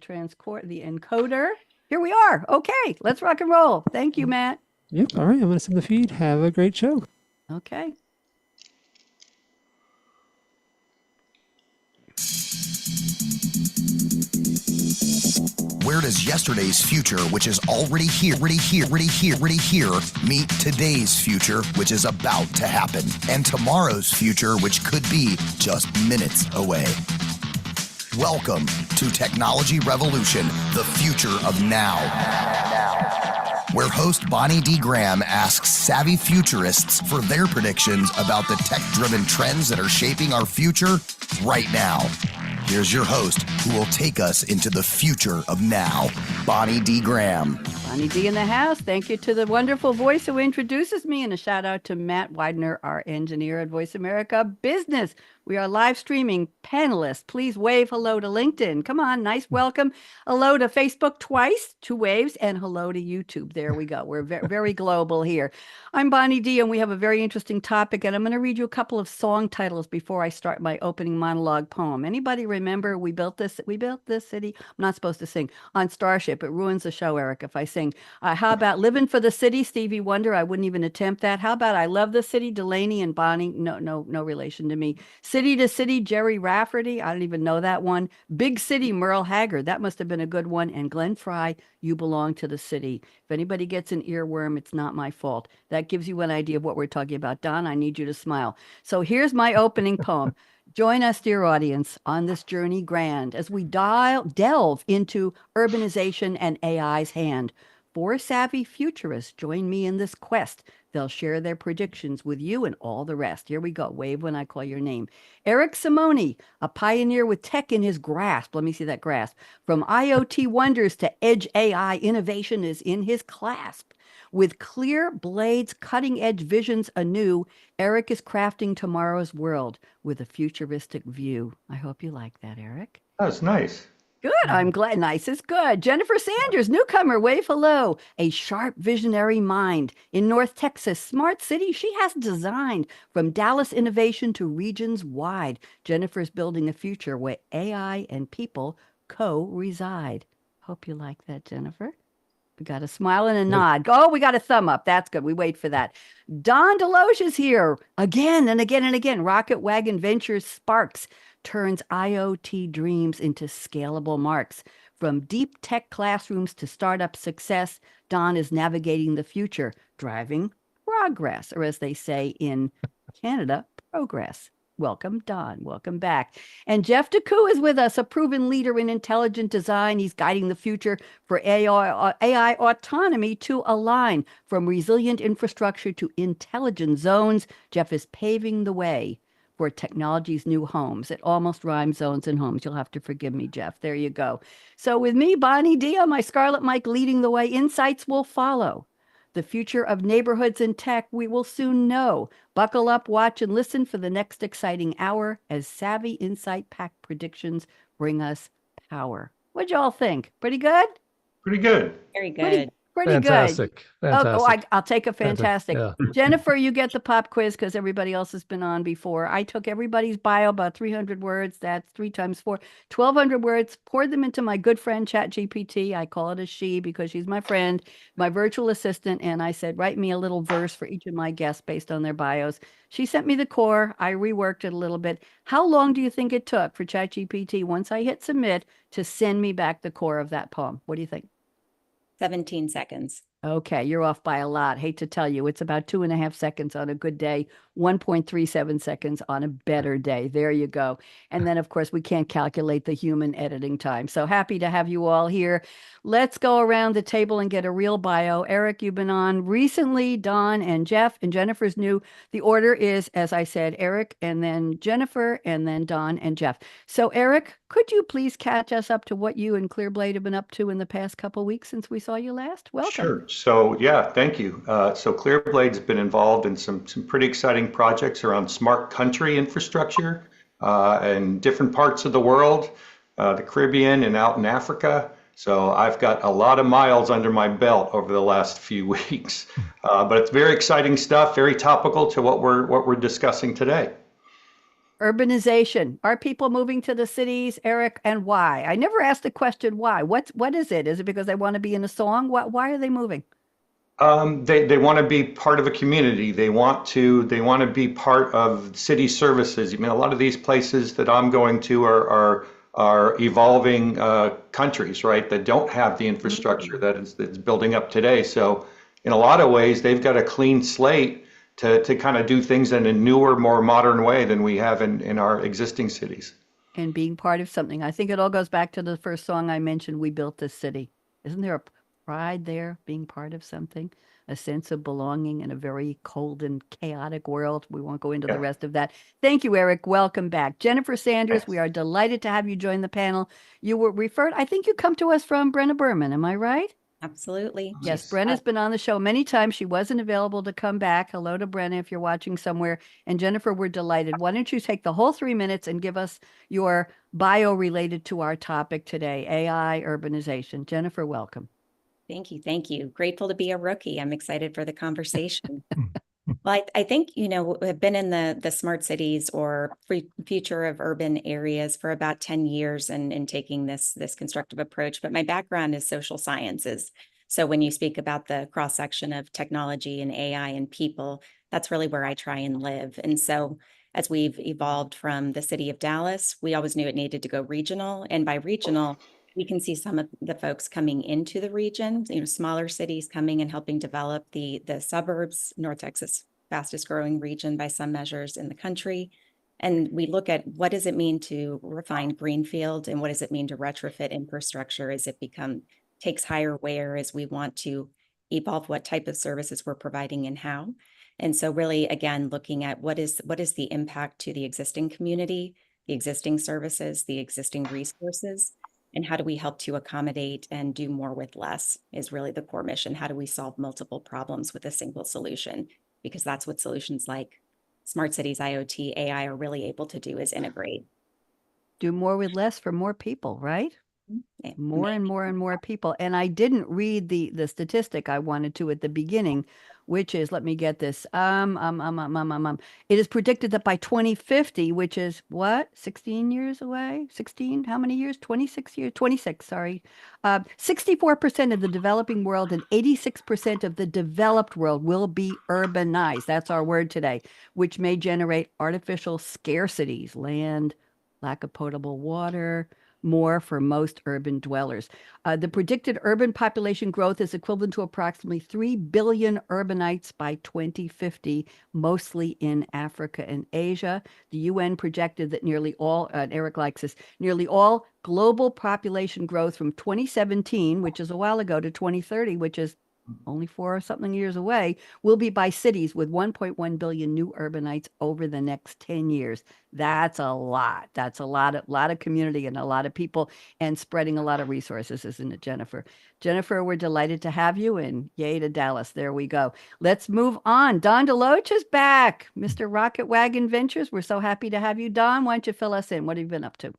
the encoder. Here we are. Okay, let's rock and roll. Thank you, Matt. Yep. All right. I'm going to send the feed. Have a great show. Okay. Where does yesterday's future, which is already here, meet today's future, which is about to happen, and tomorrow's future, which could be just minutes away? Welcome to Technology Revolution, the future of now, where host Bonnie D. Graham asks savvy futurists for their predictions about the tech-driven trends that are shaping our future right now. Here's your host, who will take us into the future of now, Bonnie D. Graham. Bonnie D in the house. Thank you to the wonderful voice who introduces me, and a shout out to Matt Widener, our engineer at Voice America Business. We are live streaming. Panelists, please wave hello to LinkedIn. Come on, nice welcome. Hello to Facebook twice, 2 waves, and hello to YouTube. There we go. We're very global here. I'm Bonnie D, and we have a very interesting topic, and I'm going to read you a couple of song titles before I start my opening monologue poem. Anybody remember we built this city? I'm not supposed to sing on Starship. It ruins the show, Eric, if I sing. How about Living for the City, Stevie Wonder? I wouldn't even attempt that. How about I Love the City, Delaney and Bonnie? No relation to me. City to City, Jerry Rafferty. I don't even know that one. Big City, Merle Haggard. That must have been a good one. And Glenn Fry, You Belong to the City. If anybody gets an earworm, it's not my fault. That gives you an idea of what we're talking about. Don, I need you to smile. So here's my opening poem. Join us, dear audience, on this journey grand as we delve into urbanization and AI's hand. 4 savvy futurists join me in this quest. They'll share their predictions with you and all the rest. Here we go. Wave when I call your name. Eric Simone, a pioneer with tech in his grasp. Let me see that grasp. From IoT wonders to edge AI, innovation is in his clasp. With clear blades, cutting-edge visions anew, Eric is crafting tomorrow's world with a futuristic view. I hope you like that, Eric. That's nice. Good. I'm glad. Nice is good. Jennifer Sanders, newcomer, wave hello. A sharp visionary mind. In North Texas, smart city she has designed. From Dallas innovation to regions wide, Jennifer's building a future where AI and people co-reside. Hope you like that, Jennifer. We got a smile and a nod. Oh, we got a thumb up. That's good. We wait for that. Don DeLoach is here again and again and again. Rocket Wagon Ventures sparks. Turns IoT dreams into scalable marks. From deep tech classrooms to startup success, Don is navigating the future, driving progress, or as they say in Canada, progress. Welcome, Don. Welcome back. And Jeff DeCoux is with us, a proven leader in intelligent design. He's guiding the future for AI autonomy to align. From resilient infrastructure to intelligent zones, Jeff is paving the way for technology's new homes. It almost rhymes, zones and homes. You'll have to forgive me, Jeff. There you go. So with me, Bonnie D, on my Scarlett mic leading the way, insights will follow. The future of neighborhoods and tech we will soon know. Buckle up, watch, and listen for the next exciting hour as savvy insight-packed predictions bring us power. What'd y'all think? Pretty good? Pretty good. Very good. Pretty Fantastic. good. Fantastic. I'll take a fantastic. Yeah. Jennifer, you get the pop quiz because everybody else has been on before. I took everybody's bio, about 300 words. That's 3 times 4, 1,200 words, poured them into my good friend ChatGPT. I call it a she because she's my friend, my virtual assistant. And I said, write me a little verse for each of my guests based on their bios. She sent me the core. I reworked it a little bit. How long do you think it took for ChatGPT, once I hit submit, to send me back the core of that poem? What do you think? 17 seconds. Okay, you're off by a lot. Hate to tell you, it's about 2.5 seconds on a good day, 1.37 seconds on a better day. There you go. And then, of course, we can't calculate the human editing time. So happy to have you all here. Let's go around the table and get a real bio. Eric, you've been on recently. Don and Jeff, and Jennifer's new. The order is, as I said, Eric and then Jennifer and then Don and Jeff. So Eric, could you please catch us up to what you and Clearblade have been up to in the past couple of weeks since we saw you last? Welcome. Sure. So yeah, thank you. So Clearblade's been involved in some pretty exciting projects around smart country infrastructure in different parts of the world, the Caribbean and out in Africa. So I've got a lot of miles under my belt over the last few weeks, but it's very exciting stuff, very topical to what we're discussing today. Urbanization. Are people moving to the cities, Eric, and why? I never asked the question why. What is it? Is it because they want to be in a song? Why are they moving? They want to be part of a community. They want to be part of city services. I mean, a lot of these places that I'm going to are evolving countries, right? That don't have the infrastructure that's building up today. So, in a lot of ways, they've got a clean slate to kind of do things in a newer, more modern way than we have in our existing cities. And being part of something. I think it all goes back to the first song I mentioned, We Built This City. Isn't there a pride there, being part of something? A sense of belonging in a very cold and chaotic world. We won't go into the Yeah. rest of that. Thank you, Eric. Welcome back. Jennifer Sanders, we Thanks. are delighted to have you join the panel. You were referred, I think you come to us from Brenna Berman, am I right? Absolutely. Yes, Nice. Brenna's been on the show many times. She wasn't available to come back. Hello to Brenna if you're watching somewhere. And Jennifer, we're delighted. Why don't you take the whole 3 minutes and give us your bio related to our topic today, AI urbanization. Jennifer, welcome. Thank you. Thank you. Grateful to be a rookie. I'm excited for the conversation. Well, I think, I've been in the smart cities or future of urban areas for about 10 years and taking this constructive approach. But my background is social sciences. So when you speak about the cross section of technology and AI and people, that's really where I try and live. And so as we've evolved from the city of Dallas, we always knew it needed to go regional. And by regional, we can see some of the folks coming into the region, smaller cities coming and helping develop the suburbs, North Texas, fastest growing region by some measures in the country. And we look at what does it mean to refine greenfield and what does it mean to retrofit infrastructure as it takes higher wear as we want to evolve what type of services we're providing and how. And so really, again, looking at what is the impact to the existing community, the existing services, the existing resources, and how do we help to accommodate and do more with less is really the core mission. How do we solve multiple problems with a single solution? Because that's what solutions like smart cities, IoT, AI are really able to do is integrate. Do more with less for more people, right? Yeah. More and more and more people. And I didn't read the statistic I wanted to at the beginning, which is, let me get this. It is predicted that by 2050, which is what, 16 years away? 16? How many years? 26 years? 26, sorry. 64% of the developing world and 86% of the developed world will be urbanized. That's our word today, which may generate artificial scarcities, land, lack of potable water, more for most urban dwellers. The predicted urban population growth is equivalent to approximately 3 billion urbanites by 2050, mostly in Africa and Asia. The UN projected that nearly all, Eric likes this, nearly all global population growth from 2017, which is a while ago, to 2030, which is only 4 or something years away, will be by cities with 1.1 billion new urbanites over the next 10 years. That's a lot. That's a lot of community and a lot of people and spreading a lot of resources, isn't it, Jennifer? Jennifer, we're delighted to have you and yay to Dallas. There we go. Let's move on. Don DeLoach is back. Mr. Rocket Wagon Ventures. We're so happy to have you, Don. Why don't you fill us in? What have you been up to?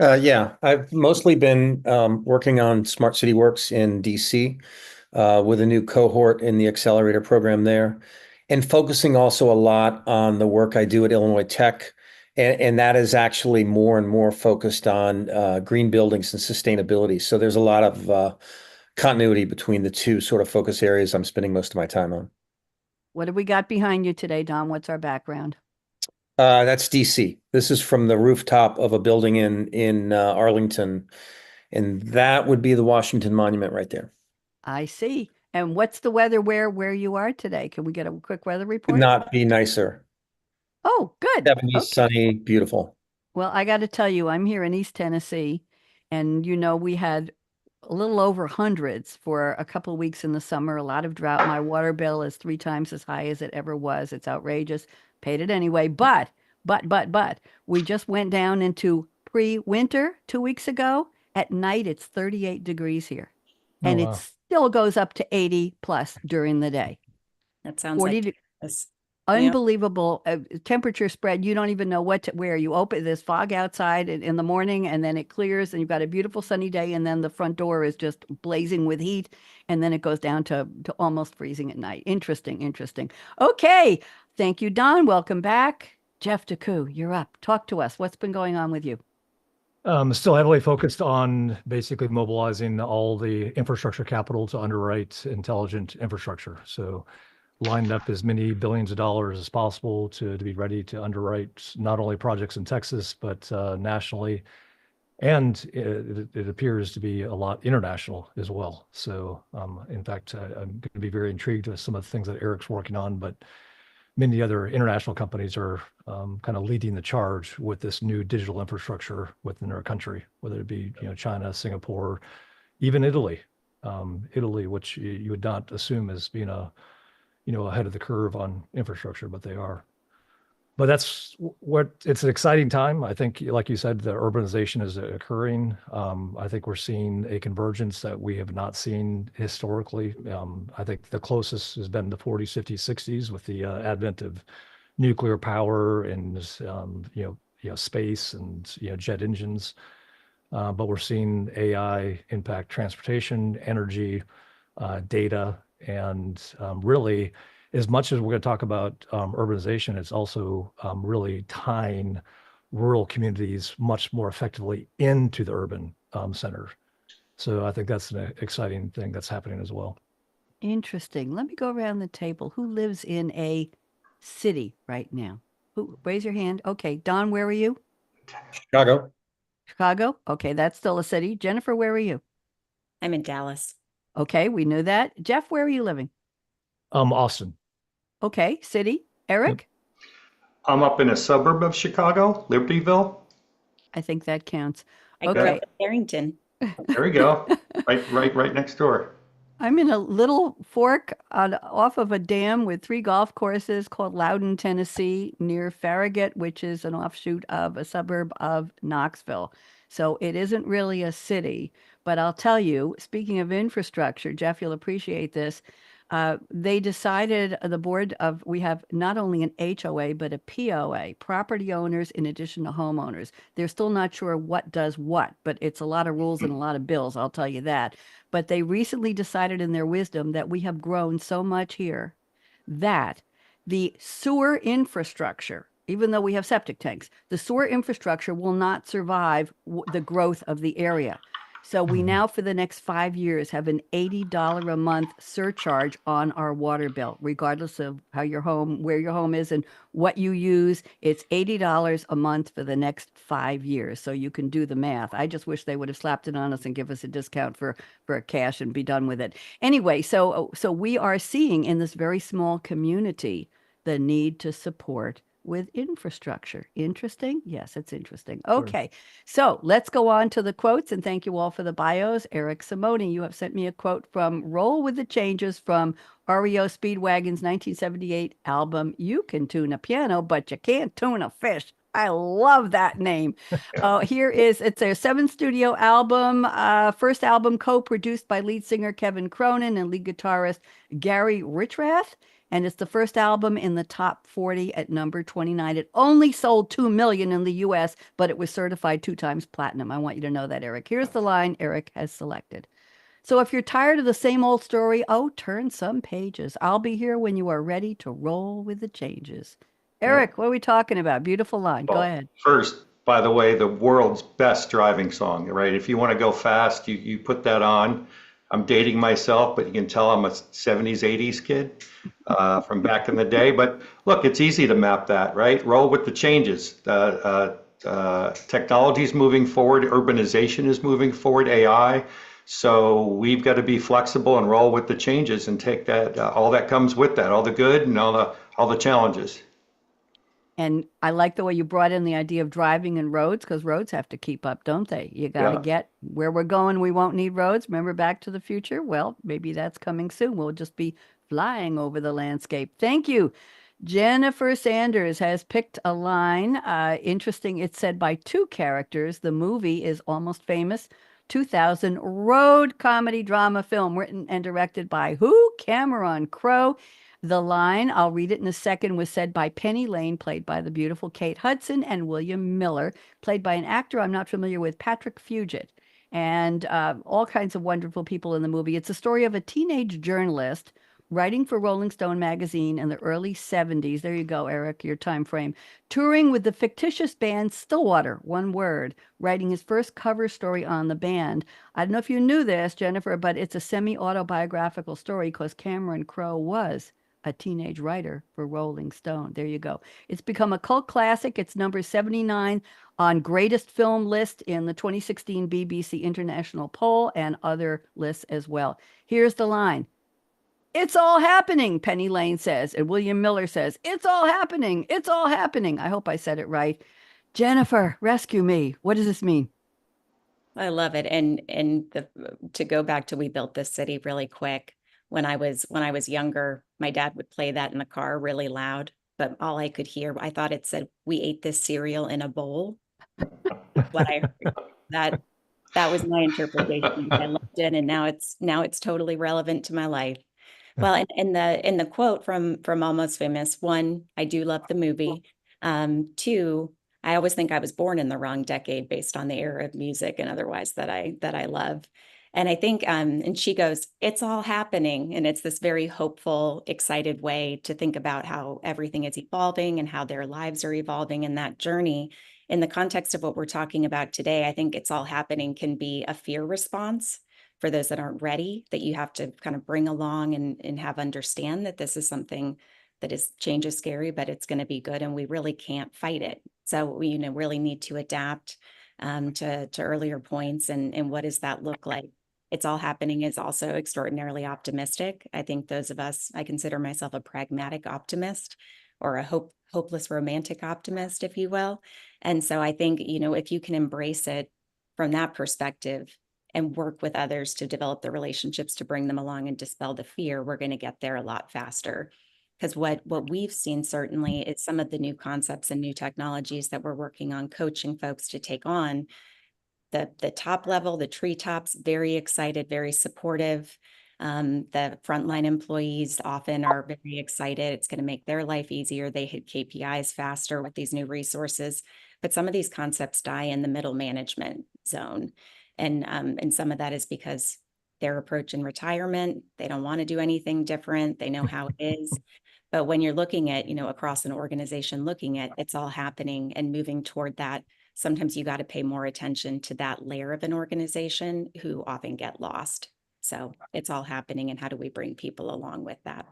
Yeah, I've mostly been working on Smart City Works in DC with a new cohort in the accelerator program there, and focusing also a lot on the work I do at Illinois Tech. And that is actually more and more focused on green buildings and sustainability. So there's a lot of continuity between the two sort of focus areas I'm spending most of my time on. What have we got behind you today, Don? What's our background? That's DC. This is from the rooftop of a building in Arlington, and that would be the Washington Monument right there. I see. And what's the weather where you are today? Can we get a quick weather Could report? not be nicer. Oh, good. 70s, Okay. sunny, beautiful. Well, I got to tell you, I'm here in East Tennessee, and we had a little over hundreds for a couple of weeks in the summer, a lot of drought. My water bill is 3 times as high as it ever was. It's outrageous. Paid it anyway. But, we just went down into pre-winter 2 weeks ago. At night, it's 38 degrees here. And it still goes up to 80 plus during the day. That sounds 40 like de- this. Unbelievable temperature spread. You don't even know what to wear. You open this fog outside in the morning, and then it clears, and you've got a beautiful sunny day, and then the front door is just blazing with heat, and then it goes down to almost freezing at night. Interesting. Okay. Thank you, Don. Welcome back. Jeff DeCoux, you're up. Talk to us. What's been going on with you? Still heavily focused on basically mobilizing all the infrastructure capital to underwrite intelligent infrastructure. So lined up as many billions of dollars as possible to be ready to underwrite not only projects in Texas, but nationally. And it appears to be a lot international as well. So in fact, I'm going to be very intrigued with some of the things that Eric's working on, but many other international companies are kind of leading the charge with this new digital infrastructure within our country, whether it be China, Singapore, even Italy. Italy, which you would not assume as being ahead of the curve on infrastructure, but they are. But it's an exciting time. I think, like you said, the urbanization is occurring. I think we're seeing a convergence that we have not seen historically. I think the closest has been the 40s, 50s, 60s with the advent of nuclear power and space and jet engines. But we're seeing AI impact transportation, energy, data, and really, as much as we're going to talk about urbanization, it's also really tying rural communities much more effectively into the urban center. So I think that's an exciting thing that's happening as well. Interesting. Let me go around the table. Who lives in a city right now? Raise your hand. Okay. Don, where are you? Chicago. Chicago? Okay, that's still a city. Jennifer, where are you? I'm in Dallas. Okay, we knew that. Jeff, where are you living? Austin. Okay, city. Eric? I'm up in a suburb of Chicago, Libertyville. I think that counts. I grew up in Barrington. There we go. Right next door. I'm in a little fork off of a dam with 3 golf courses called Loudon, Tennessee, near Farragut, which is an offshoot of a suburb of Knoxville. So it isn't really a city, but I'll tell you, speaking of infrastructure, Jeff, you'll appreciate this. They decided, we have not only an HOA, but a POA, property owners in addition to homeowners. They're still not sure what does what, but it's a lot of rules and a lot of bills, I'll tell you that. But they recently decided in their wisdom that we have grown so much here that the sewer infrastructure, even though we have septic tanks, the sewer infrastructure will not survive the growth of the area. So we now, for the next 5 years, have an $80 a month surcharge on our water bill, regardless of where your home is and what you use. It's $80 a month for the next 5 years. So you can do the math. I just wish they would have slapped it on us and give us a discount for cash and be done with it. Anyway, so we are seeing in this very small community the need to support with infrastructure. Interesting? Yes, it's interesting. Okay, so let's go on to the quotes, and thank you all for the bios. Eric Simone, you have sent me a quote from Roll with the Changes from REO Speedwagon's 1978 album, You Can Tune a Piano, but You Can't Tune a Fish. I love that name. It's their 7th studio album, first album co-produced by lead singer Kevin Cronin and lead guitarist Gary Richrath. And it's the first album in the top 40 at number 29. It only sold 2 million in the US, but it was certified 2 times platinum. I want you to know that, Eric. Here's the line Eric has selected. So if you're tired of the same old story, turn some pages. I'll be here when you are ready to roll with the changes. Eric, what are we talking about? Beautiful line. Go ahead. First, by the way, the world's best driving song, right? If you want to go fast, you put that on. I'm dating myself, but you can tell I'm a 70s, 80s kid from back in the day. But look, it's easy to map that, right? Roll with the changes. Technology is moving forward. Urbanization is moving forward, AI. So we've got to be flexible and roll with the changes and take that, all that comes with that, all the good and all the challenges. And I like the way you brought in the idea of driving and roads, because roads have to keep up, don't they? You got to get where we're going. We won't need roads. Remember Back to the Future? Well, maybe that's coming soon. We'll just be flying over the landscape. Thank you. Jennifer Sanders has picked a line. Interesting. It's said by 2 characters. The movie is Almost Famous. 2000 road comedy drama film written and directed by who? Cameron Crowe. The line, I'll read it in a second, was said by Penny Lane, played by the beautiful Kate Hudson, and William Miller, played by an actor I'm not familiar with, Patrick Fugit, and all kinds of wonderful people in the movie. It's a story of a teenage journalist writing for Rolling Stone magazine in the early 70s. There you go, Eric, your time frame. Touring with the fictitious band Stillwater, one word, writing his first cover story on the band. I don't know if you knew this, Jennifer, but it's a semi-autobiographical story because Cameron Crowe was a teenage writer for Rolling Stone. There you go. It's become a cult classic. It's number 79 on greatest film list in the 2016 BBC International poll and other lists as well. Here's the line. It's all happening, Penny Lane says. And William Miller says, it's all happening. It's all happening. I hope I said it right. Jennifer, rescue me. What does this mean? I love it. And to go back to We Built This City really quick. When I was younger, my dad would play that in the car really loud, but all I could hear, I thought it said, "We ate this cereal in a bowl." What I heard, that was my interpretation. I loved it, and now it's totally relevant to my life. Well, in the quote from Almost Famous, one, I do love the movie. Two, I always think I was born in the wrong decade based on the era of music and otherwise that I love. And I think, and she goes, it's all happening. And it's this very hopeful, excited way to think about how everything is evolving and how their lives are evolving in that journey. In the context of what we're talking about today, I think it's all happening can be a fear response for those that aren't ready, that you have to kind of bring along and have understand that this is something that is change is scary, but it's going to be good. And we really can't fight it. So we, really need to adapt to earlier points. And what does that look like? It's all happening is also extraordinarily optimistic. I think those of us, I consider myself a pragmatic optimist or a hopeless romantic optimist, if you will. And so I think, if you can embrace it from that perspective and work with others to develop the relationships to bring them along and dispel the fear, we're going to get there a lot faster. Because what we've seen certainly is some of the new concepts and new technologies that we're working on coaching folks to take on. The top level, the treetops, very excited, very supportive. The frontline employees often are very excited. It's going to make their life easier. They hit KPIs faster with these new resources. But some of these concepts die in the middle management zone. And some of that is because they're approaching retirement. They don't want to do anything different. They know how it is. But when you're looking at, across an organization, looking at it's all happening and moving toward that, sometimes you got to pay more attention to that layer of an organization who often get lost. So it's all happening. And how do we bring people along with that?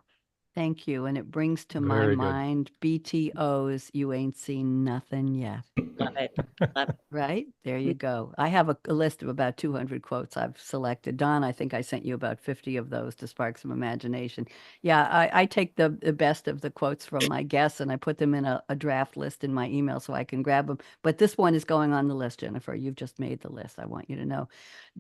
Thank you. And it brings to my Very good. mind BTOs, you ain't seen nothing yet. Love it. Love it. Right? There you go. I have a list of about 200 quotes I've selected. Don, I think I sent you about 50 of those to spark some imagination. Yeah, I take the best of the quotes from my guests and I put them in a draft list in my email so I can grab them. But this one is going on the list, Jennifer. You've just made the list. I want you to know.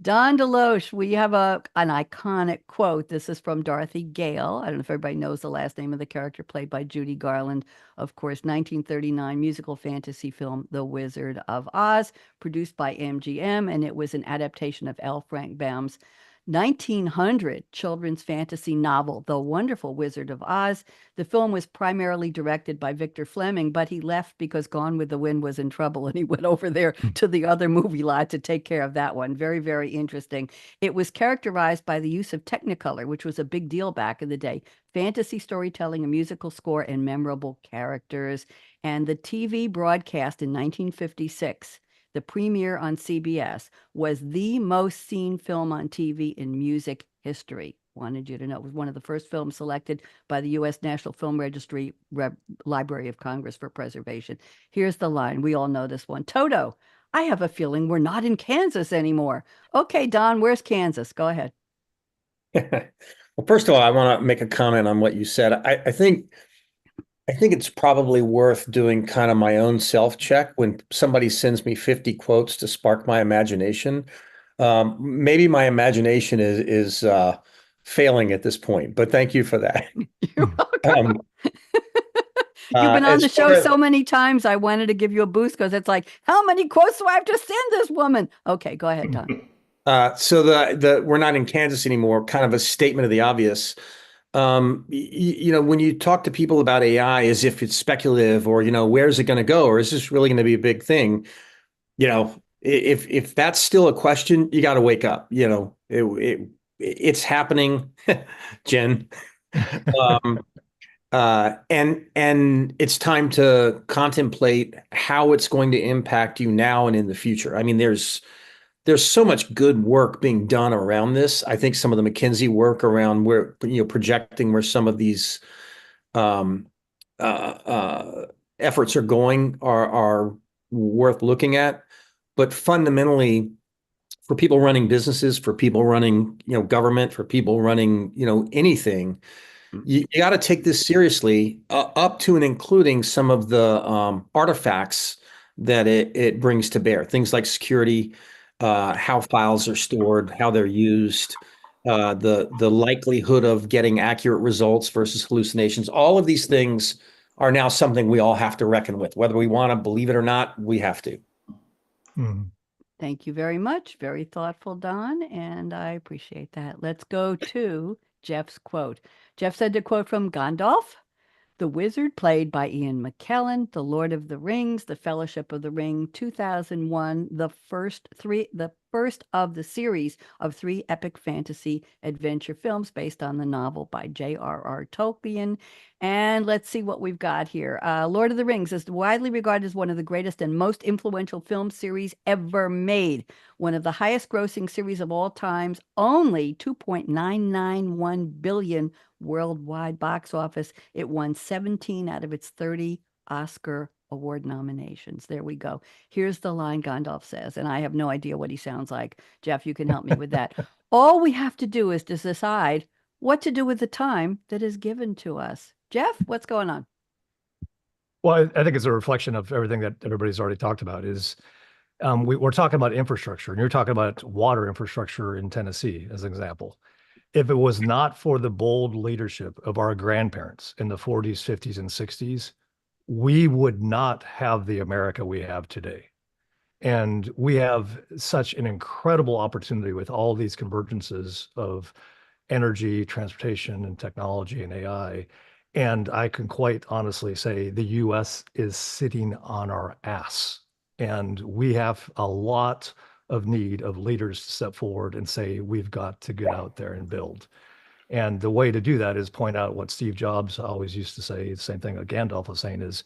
Don DeLoach, we have an iconic quote. This is from Dorothy Gale. I don't know if everybody knows the last name of the character played by Judy Garland. Of course, 1939 musical fantasy film, The Wizard of Oz, produced by MGM, and it was an adaptation of L. Frank Baum's 1900 children's fantasy novel, The Wonderful Wizard of Oz. The film was primarily directed by Victor Fleming, but he left because Gone with the Wind was in trouble and he went over there to the other movie lot to take care of that one. Very, very interesting. It was characterized by the use of Technicolor, which was a big deal back in the day. Fantasy storytelling, a musical score, and memorable characters. And the TV broadcast in 1956, the premiere on CBS, was the most seen film on TV in music history. Wanted you to know it was one of the first films selected by the U.S. National Film Registry Library of Congress for preservation. Here's the line. We all know this one. Toto, I have a feeling we're not in Kansas anymore. Okay, Don, where's Kansas? Go ahead. Well, first of all, I want to make a comment on what you said. I think it's probably worth doing kind of my own self-check when somebody sends me 50 quotes to spark my imagination. Maybe my imagination is failing at this point, but thank you for that. You're welcome. You've been on the show so many times. I wanted to give you a boost because it's like, how many quotes do I have to send this woman? Okay, go ahead, Don. So the we're not in Kansas anymore, kind of a statement of the obvious. When you talk to people about AI as if it's speculative or, where's it going to go? Or is this really going to be a big thing? If that's still a question, you got to wake up. It's happening, Jen. Um, and it's time to contemplate how it's going to impact you now and in the future. I mean, there's so much good work being done around this. I think some of the McKinsey work around where, projecting where some of these um, efforts are going are worth looking at. But fundamentally, for people running businesses, for people running, government, for people running, anything, you got to take this seriously, up to and including some of the artifacts that it brings to bear. Things like security, how files are stored, how they're used, the likelihood of getting accurate results versus hallucinations. All of these things are now something we all have to reckon with. Whether we want to believe it or not, we have to. Thank you very much. Very thoughtful, Don, and I appreciate that. Let's go to Jeff's quote. Jeff said to quote from Gandalf, "The Wizard," played by Ian McKellen, The Lord of the Rings, The Fellowship of the Ring, 2001, the first of the series of 3 epic fantasy adventure films based on the novel by J.R.R. Tolkien. And let's see what we've got here. Lord of the Rings is widely regarded as one of the greatest and most influential film series ever made. One of the highest grossing series of all times, only $2.991 billion worldwide box office. It won 17 out of its 30 Oscar award nominations. There we go. Here's the line Gandalf says, and I have no idea what he sounds like. Jeff, you can help me with that. All we have to do is to decide what to do with the time that is given to us. Jeff, what's going on? Well, I think it's a reflection of everything that everybody's already talked about. Is we're talking about infrastructure, and you're talking about water infrastructure in Tennessee as an example. If it was not for the bold leadership of our grandparents in the 40s, 50s, and 60s, we would not have the America we have today. And we have such an incredible opportunity with all these convergences of energy, transportation, and technology and AI. And I can quite honestly say the US is sitting on our ass. And we have a lot of need of leaders to step forward and say, we've got to get out there and build. And the way to do that is point out what Steve Jobs always used to say, the same thing that Gandalf was saying, is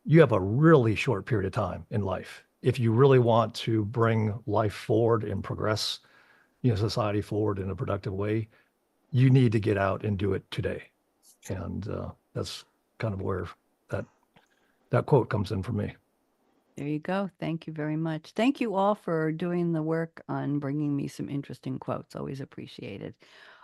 you have a really short period of time in life. If you really want to bring life forward and progress, society forward in a productive way, you need to get out and do it today. And that's kind of where that quote comes in for me. There you go. Thank you very much. Thank you all for doing the work on bringing me some interesting quotes. Always appreciated.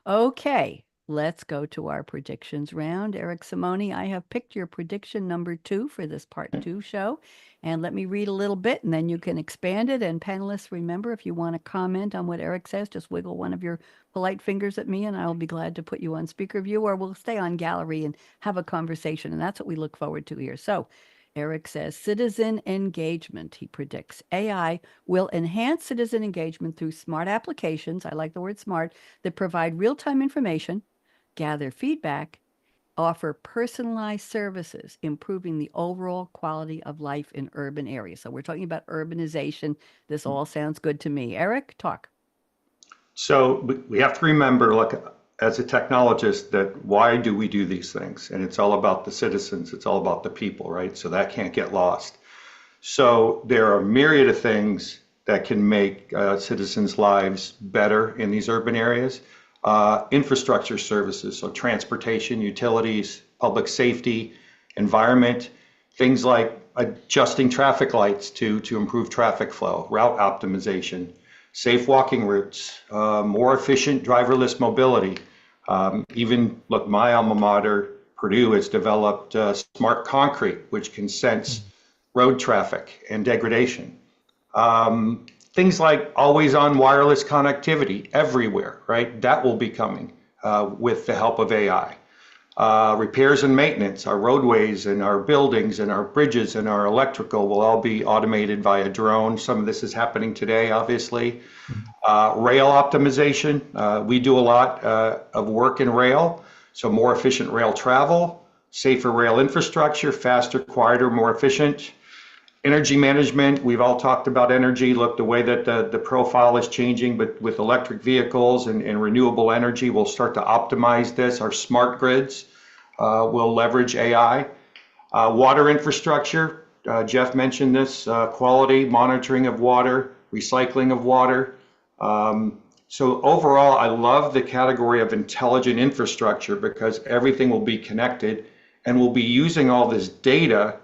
Okay, let's go to our predictions round. Eric, Simone, I have picked your prediction number 2 for this part 2 show. And let me read a little bit and then you can expand it. And panelists, remember, if you want to comment on what Eric says, just wiggle one of your polite fingers at me and I'll be glad to put you on speaker view, or we'll stay on gallery and have a conversation. And that's what we look forward to here. So Eric says citizen engagement. He predicts AI will enhance citizen engagement through smart applications. I like the word smart, that provide real-time information, gather feedback, offer personalized services, improving the overall quality of life in urban areas. So we're talking about urbanization. This all sounds good to me. Eric, talk. So we have to remember, like, as a technologist, that why do we do these things? And it's all about the citizens. It's all about the people, right? So that can't get lost. So there are a myriad of things that can make citizens' lives better in these urban areas. Infrastructure services, so transportation, utilities, public safety, environment, things like adjusting traffic lights to improve traffic flow, route optimization, safe walking routes, more efficient driverless mobility. Even, look, my alma mater, Purdue, has developed smart concrete, which can sense road traffic and degradation. Things like always-on wireless connectivity everywhere, right? That will be coming with the help of AI. Repairs and maintenance, our roadways and our buildings and our bridges and our electrical will all be automated via drone. Some of this is happening today, obviously. Rail optimization, we do a lot of work in rail, so more efficient rail travel, safer rail infrastructure, faster, quieter, more efficient. Energy management, we've all talked about energy. Look, the way that the profile is changing, but with electric vehicles and renewable energy, we'll start to optimize this. Our smart grids will leverage AI. Water infrastructure, Jeff mentioned this, quality monitoring of water, recycling of water. So overall, I love the category of intelligent infrastructure because everything will be connected and we'll be using all this data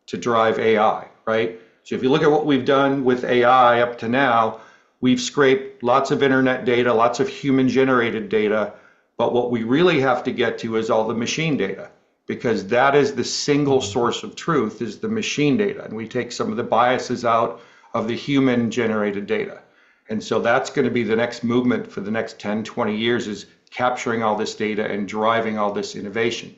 to drive AI, right? So if you look at what we've done with AI up to now, we've scraped lots of internet data, lots of human generated data, but what we really have to get to is all the machine data, because that is the single source of truth, is the machine data. And we take some of the biases out of the human generated data. And so that's going to be the next movement for the next 10, 20 years, is capturing all this data and driving all this innovation.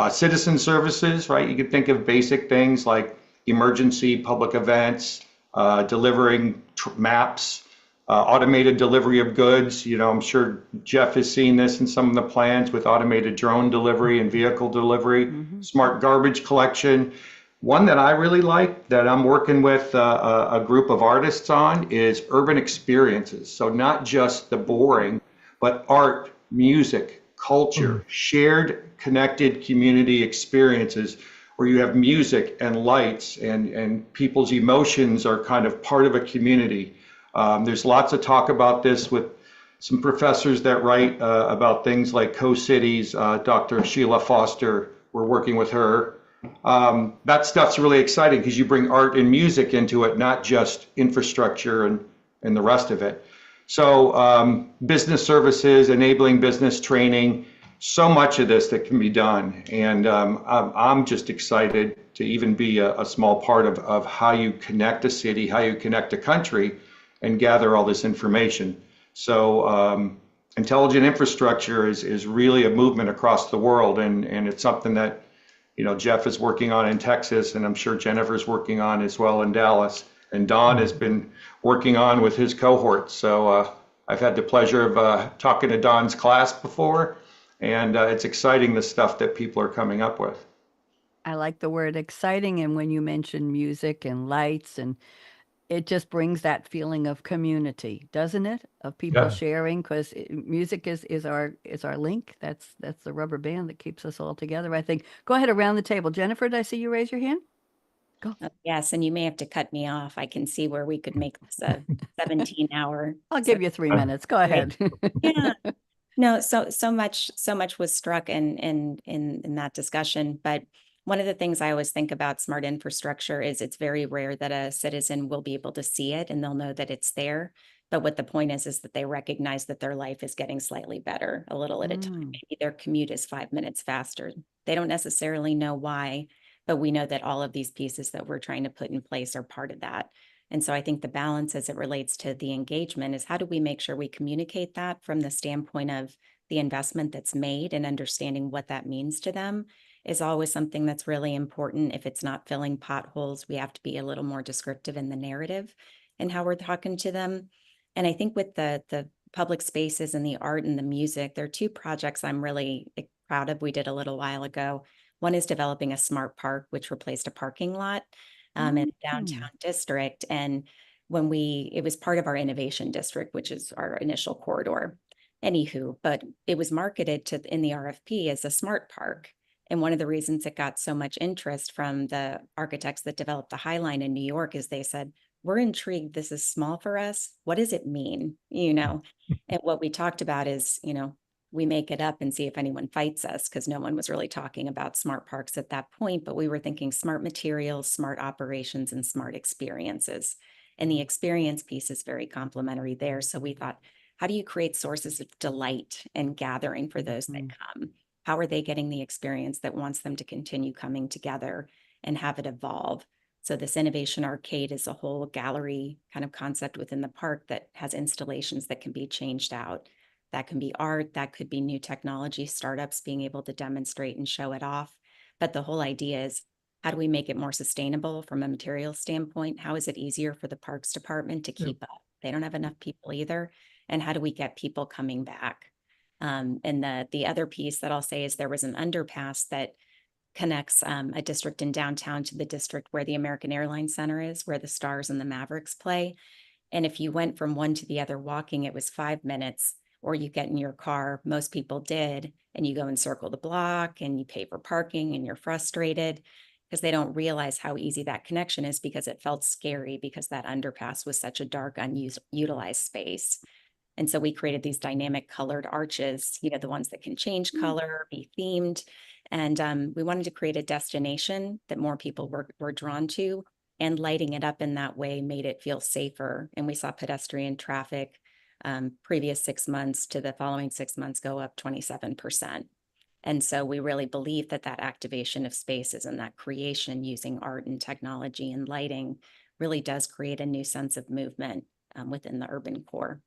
Citizen services, right? You could think of basic things like emergency public events, delivering maps, automated delivery of goods. You know, I'm sure Jeff has seen this in some of the plans with automated drone delivery and vehicle delivery, smart garbage collection. One that I really like that I'm working with a group of artists on is urban experiences. So not just the boring, but art, music, culture, shared connected community experiences where you have music and lights and people's emotions are kind of part of a community. There's lots of talk about this with some professors that write about things like co-cities. Dr. Sheila Foster, we're working with her. That stuff's really exciting because you bring art and music into it, not just infrastructure and the rest of it. So business services, enabling business training, so much of this that can be done. And I'm just excited to even be a small part of how you connect a city, how you connect a country and gather all this information. So intelligent infrastructure is really a movement across the world. And it's something that, you know, Jeff is working on in Texas, and I'm sure Jennifer's working on as well in Dallas. And Don has been working on with his cohort. So I've had the pleasure of talking to Don's class before, and it's exciting the stuff that people are coming up with. I like the word exciting. And when you mention music and lights, and it just brings that feeling of community, doesn't it? Of people Yeah. sharing, because music is our link. That's the rubber band that keeps us all together, I think. Go ahead around the table. Jennifer, did I see you raise your hand? Go. Yes, and you may have to cut me off. I can see where we could make this a 17-hour. I'll give you 3 minutes. Go ahead. Yeah. No, so much was struck in that discussion. But one of the things I always think about smart infrastructure is it's very rare that a citizen will be able to see it and they'll know that it's there. But what the point is that they recognize that their life is getting slightly better a little at a time. Maybe their commute is 5 minutes faster. They don't necessarily know why, but we know that all of these pieces that we're trying to put in place are part of that. And so I think the balance as it relates to the engagement is how do we make sure we communicate that from the standpoint of the investment that's made and understanding what that means to them is always something that's really important. If it's not filling potholes, we have to be a little more descriptive in the narrative and how we're talking to them. And I think with the public spaces and the art and the music, there are two projects I'm really proud of. We did a little while ago. One is developing a smart park, which replaced a parking lot in the downtown district. And it was part of our innovation district, which is our initial corridor. Anywho, but it was marketed in the RFP as a smart park. And one of the reasons it got so much interest from the architects that developed the High Line in New York is they said, we're intrigued. This is small for us. What does it mean? You know, and what we talked about is, you know, we make it up and see if anyone fights us, because no one was really talking about smart parks at that point, but we were thinking smart materials, smart operations, and smart experiences. And the experience piece is very complementary there. So we thought, how do you create sources of delight and gathering for those that come? How are they getting the experience that wants them to continue coming together and have it evolve? So this innovation arcade is a whole gallery kind of concept within the park that has installations that can be changed out. That can be art, that could be new technology, startups being able to demonstrate and show it off. But the whole idea is, how do we make it more sustainable from a material standpoint? How is it easier for the parks department to keep up? They don't have enough people either. And how do we get people coming back? And the other piece that I'll say is there was an underpass that connects a district in downtown to the district where the American Airlines Center is, where the Stars and the Mavericks play. And if you went from one to the other walking, it was 5 minutes, or you get in your car, most people did, and you go and circle the block and you pay for parking and you're frustrated because they don't realize how easy that connection is, because it felt scary because that underpass was such a dark, unutilized space. And so we created these dynamic colored arches, the ones that can change color, be themed. And we wanted to create a destination that more people were drawn to, and lighting it up in that way made it feel safer. And we saw pedestrian traffic previous 6 months to the following 6 months go up 27%. And so we really believe that activation of spaces and that creation using art and technology and lighting really does create a new sense of movement within the urban core.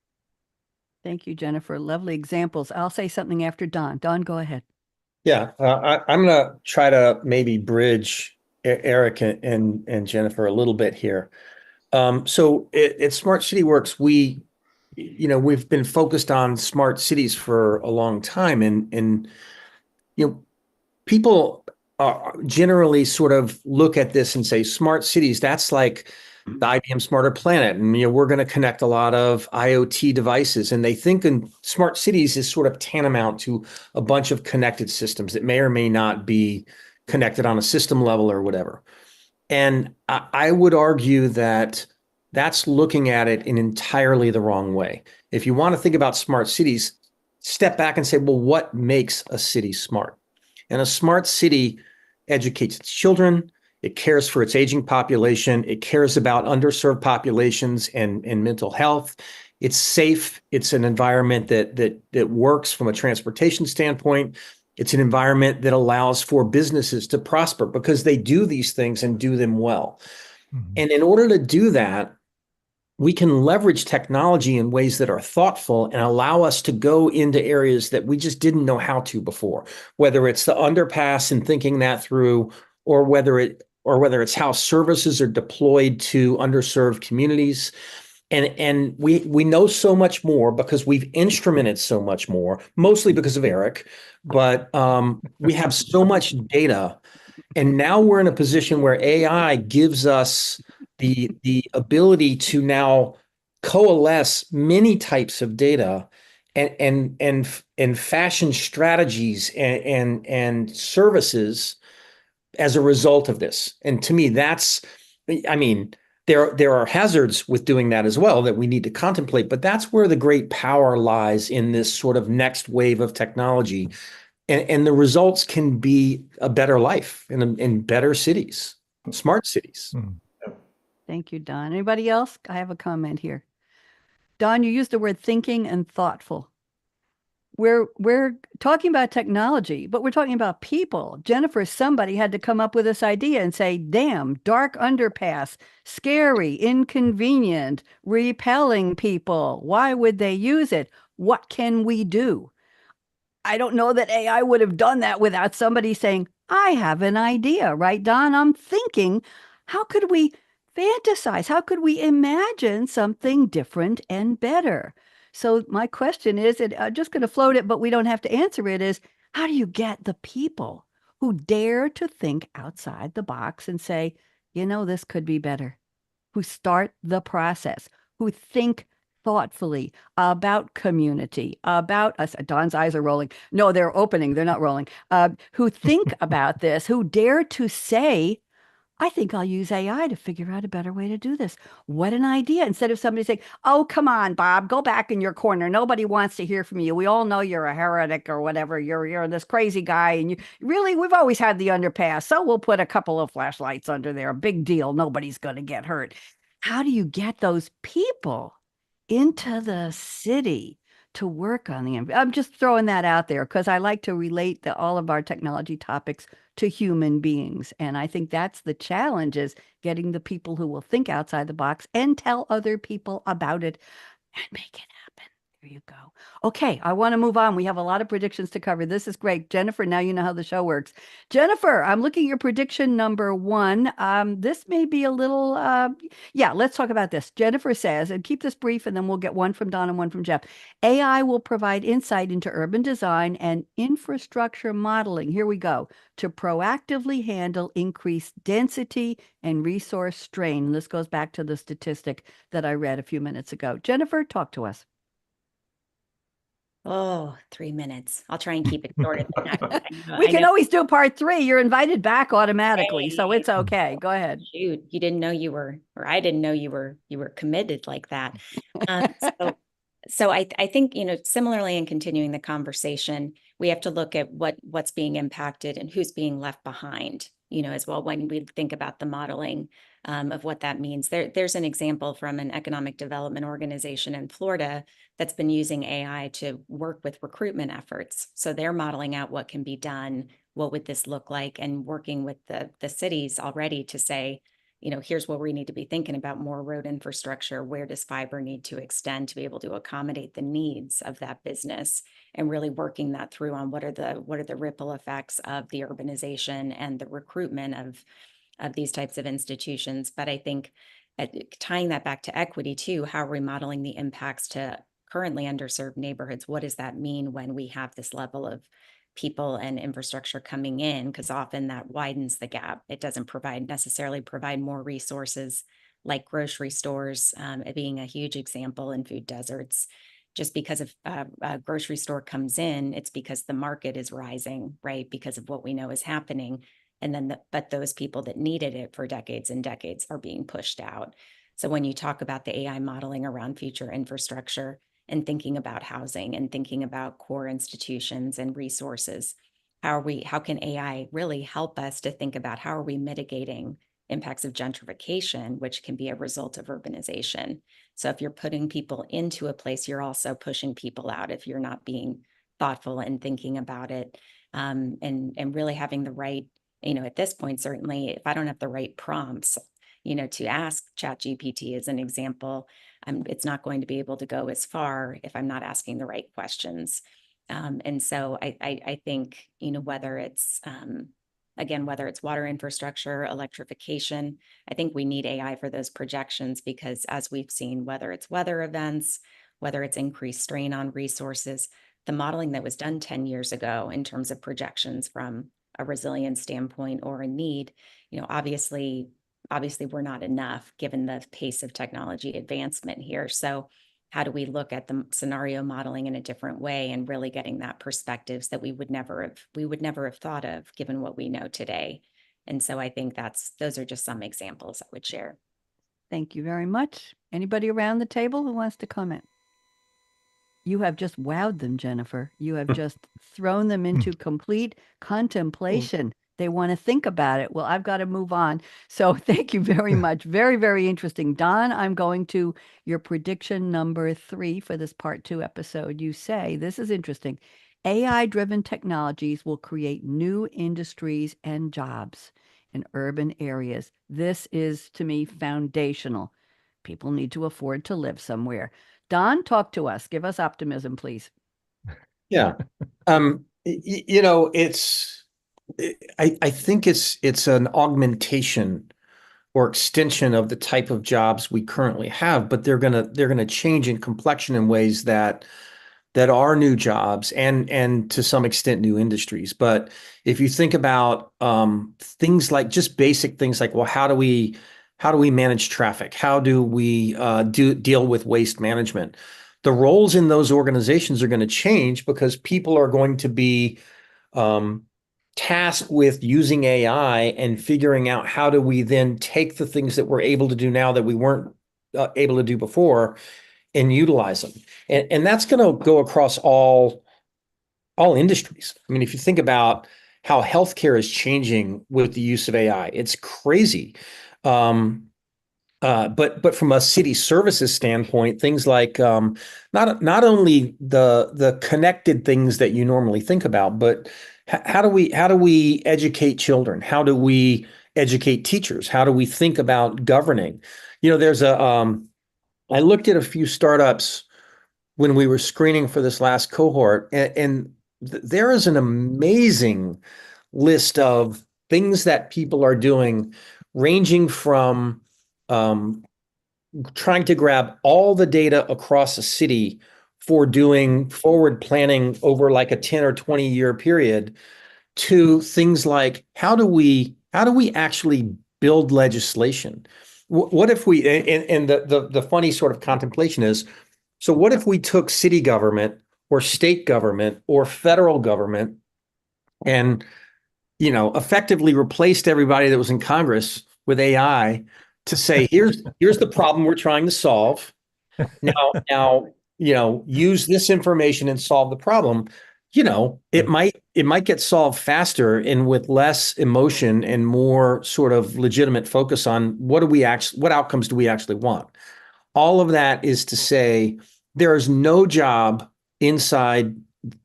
Thank you, Jennifer. Lovely examples. I'll say something after Don. Don, go ahead. Yeah, I'm going to try to maybe bridge Eric and Jennifer a little bit here. So at Smart City Works, we've been focused on smart cities for a long time, and people generally sort of look at this and say smart cities, that's like the IBM Smarter Planet, and we're going to connect a lot of IoT devices, and they think in smart cities is sort of tantamount to a bunch of connected systems that may or may not be connected on a system level or whatever. And I would argue that that's looking at it in entirely the wrong way. If you want to think about smart cities, step back and say, well, what makes a city smart? And a smart city educates its children. It cares for its aging population. It cares about underserved populations and mental health. It's safe. It's an environment that works from a transportation standpoint. It's an environment that allows for businesses to prosper because they do these things and do them well. Mm-hmm. And in order to do that, we can leverage technology in ways that are thoughtful and allow us to go into areas that we just didn't know how to before, whether it's the underpass and thinking that through, or whether it's how services are deployed to underserved communities. And we know so much more because we've instrumented so much more, mostly because of Eric, but we have so much data. And now we're in a position where AI gives us the ability to now coalesce many types of data and fashion strategies and services as a result of this. And to me, there are hazards with doing that as well that we need to contemplate, but that's where the great power lies in this sort of next wave of technology. And the results can be a better life in better cities, smart cities. Mm. Thank you, Don. Anybody else? I have a comment here. Don, you used the word thinking and thoughtful. We're talking about technology, but we're talking about people. Jennifer, somebody had to come up with this idea and say, damn, dark underpass, scary, inconvenient, repelling people. Why would they use it? What can we do? I don't know that AI would have done that without somebody saying, I have an idea, right, Don? I'm thinking, how could we fantasize? How could we imagine something different and better? So my question is, and I'm just going to float it, but we don't have to answer it, is how do you get the people who dare to think outside the box and say, this could be better, who start the process, who think thoughtfully about community, about us. Don's eyes are rolling. No, they're opening. They're not rolling. Who think about this, who dare to say, I think I'll use AI to figure out a better way to do this. What an idea. Instead of somebody saying, oh, come on, Bob, go back in your corner. Nobody wants to hear from you. We all know you're a heretic or whatever. You're this crazy guy. And we've always had the underpass. So we'll put a couple of flashlights under there. Big deal. Nobody's going to get hurt. How do you get those people into the city to work on I'm just throwing that out there because I like to relate all of our technology topics to human beings. And I think that's the challenge, is getting the people who will think outside the box and tell other people about it and make it happen. There you go. Okay, I want to move on. We have a lot of predictions to cover. This is great. Jennifer, now you know how the show works. Jennifer, I'm looking at your prediction number 1. This may be a little, yeah, let's talk about this. Jennifer says, and keep this brief, and then we'll get one from Don and one from Jeff. AI will provide insight into urban design and infrastructure modeling. Here we go. To proactively handle increased density and resource strain. And this goes back to the statistic that I read a few minutes ago. Jennifer, talk to us. Oh, 3 minutes. I'll try and keep it shorter than that. We can always do part 3. You're invited back automatically, so it's okay. Go ahead. Shoot, you didn't know you were, or I didn't know you were committed like that. So I think, similarly in continuing the conversation, we have to look at what's being impacted and who's being left behind, as well, when we think about the modeling of what that means. There's an example from an economic development organization in Florida that's been using AI to work with recruitment efforts. So they're modeling out what can be done, what would this look like, and working with the cities already to say, here's what we need to be thinking about: more road infrastructure. Where does fiber need to extend to be able to accommodate the needs of that business? And really working that through on what are the ripple effects of the urbanization and the recruitment of these types of institutions. But I think tying that back to equity too, how are we modeling the impacts to currently underserved neighborhoods? What does that mean when we have this level of people and infrastructure coming in? Because often that widens the gap. It doesn't necessarily provide more resources, like grocery stores being a huge example in food deserts. Just because if a grocery store comes in, it's because the market is rising, right? Because of what we know is happening. And then, but those people that needed it for decades and decades are being pushed out. So when you talk about the AI modeling around future infrastructure and thinking about housing and thinking about core institutions and resources, how can AI really help us to think about how are we mitigating impacts of gentrification, which can be a result of urbanization? So if you're putting people into a place, you're also pushing people out if you're not being thoughtful and thinking about it, and really having the right, at this point, certainly, if I don't have the right prompts, to ask ChatGPT as an example, it's not going to be able to go as far if I'm not asking the right questions. And so I think, whether it's, again, whether it's water infrastructure, electrification, I think we need AI for those projections, because as we've seen, whether it's weather events, whether it's increased strain on resources, the modeling that was done 10 years ago in terms of projections from a resilience standpoint or a need, obviously we're not enough given the pace of technology advancement here. So how do we look at the scenario modeling in a different way and really getting that perspectives that we would never have thought of given what we know today? And so I think those are just some examples I would share. Thank you very much. Anybody around the table who wants to comment? You have just wowed them, Jennifer. You have just thrown them into complete contemplation. They want to think about it. Well, I've got to move on. So thank you very much. Very, very interesting. Don, I'm going to your prediction number 3 for this part 2 episode. You say, this is interesting, AI-driven technologies will create new industries and jobs in urban areas. This is, to me, foundational. People need to afford to live somewhere. Don, talk to us. Give us optimism, please. Yeah. I think it's an augmentation or extension of the type of jobs we currently have, but they're gonna change in complexion in ways that are new jobs and to some extent new industries. But if you think about things like just basic things like, well, how do we manage traffic? How do we deal with waste management? The roles in those organizations are going to change because people are going to be tasked with using AI and figuring out how do we then take the things that we're able to do now that we weren't able to do before and utilize them. And that's going to go across all industries. I mean, if you think about how healthcare is changing with the use of AI, it's crazy. But from a city services standpoint, things like not only the connected things that you normally think about, but how do we educate children? How do we educate teachers? How do we think about governing? There's I looked at a few startups when we were screening for this last cohort, and there is an amazing list of things that people are doing, ranging from trying to grab all the data across a city for doing forward planning over like a 10 or 20 year period, to things like how do we actually build legislation? What if we, and the funny sort of contemplation is, so what if we took city government or state government or federal government and, effectively replaced everybody that was in Congress with AI to say, here's the problem we're trying to solve. Now, use this information and solve the problem. It might get solved faster and with less emotion and more sort of legitimate focus on what outcomes do we actually want? All of that is to say there is no job inside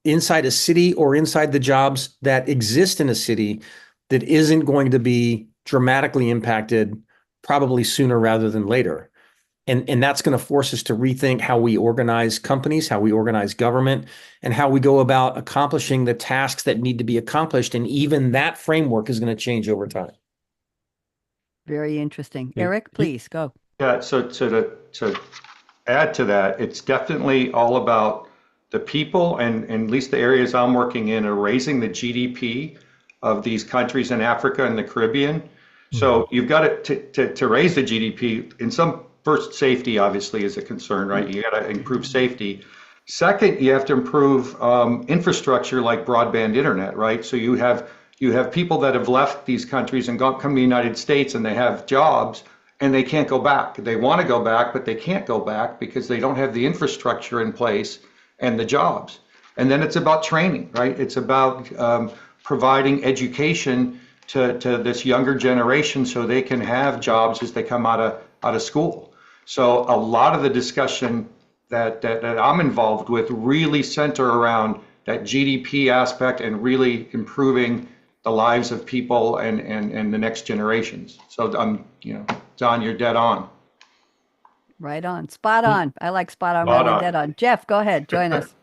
a city or inside the jobs that exist in a city that isn't going to be dramatically impacted probably sooner rather than later. And that's going to force us to rethink how we organize companies, how we organize government, and how we go about accomplishing the tasks that need to be accomplished. And even that framework is going to change over time. Very interesting. Eric, please go. Yeah, so to add to that, it's definitely all about the people, and at least the areas I'm working in are raising the GDP of these countries in Africa and the Caribbean. So you've got to raise the GDP in some. First, safety obviously is a concern, right? You got to improve safety. Second, you have to improve infrastructure like broadband internet, right? So you have people that have left these countries and come to the United States, and they have jobs and they can't go back. They want to go back, but they can't go back because they don't have the infrastructure in place and the jobs. And then it's about training, right? It's about providing education to this younger generation so they can have jobs as they come out of school. So a lot of the discussion that I'm involved with really center around that GDP aspect and really improving the lives of people and the next generations. So Don, you're dead on. Right on. Spot on. I like spot on rather than dead on. Jeff, go ahead. Join us.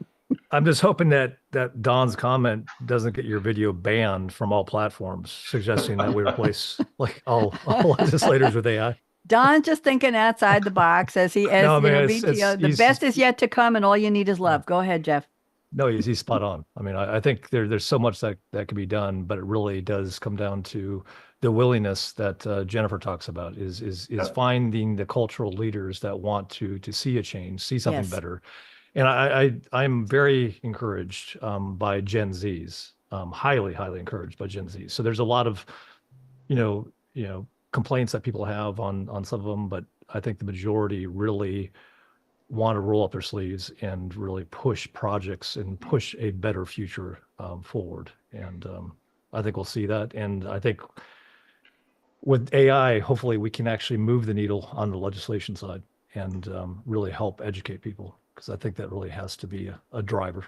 I'm just hoping that Don's comment doesn't get your video banned from all platforms, suggesting that we replace like all legislators with AI. Don's just thinking outside the box as the best is yet to come, and all you need is love. Go ahead, Jeff. No, he's spot on. I mean, I think there's so much that can be done, but it really does come down to the willingness that Jennifer talks about is finding the cultural leaders that want to see a change, see something better. And I'm very encouraged by Gen Zs, highly encouraged by Gen Zs. So there's a lot of, complaints that people have on some of them, but I think the majority really want to roll up their sleeves and really push projects and push a better future forward. And I think we'll see that. And I think with AI, hopefully we can actually move the needle on the legislation side and really help educate people, because I think that really has to be a driver.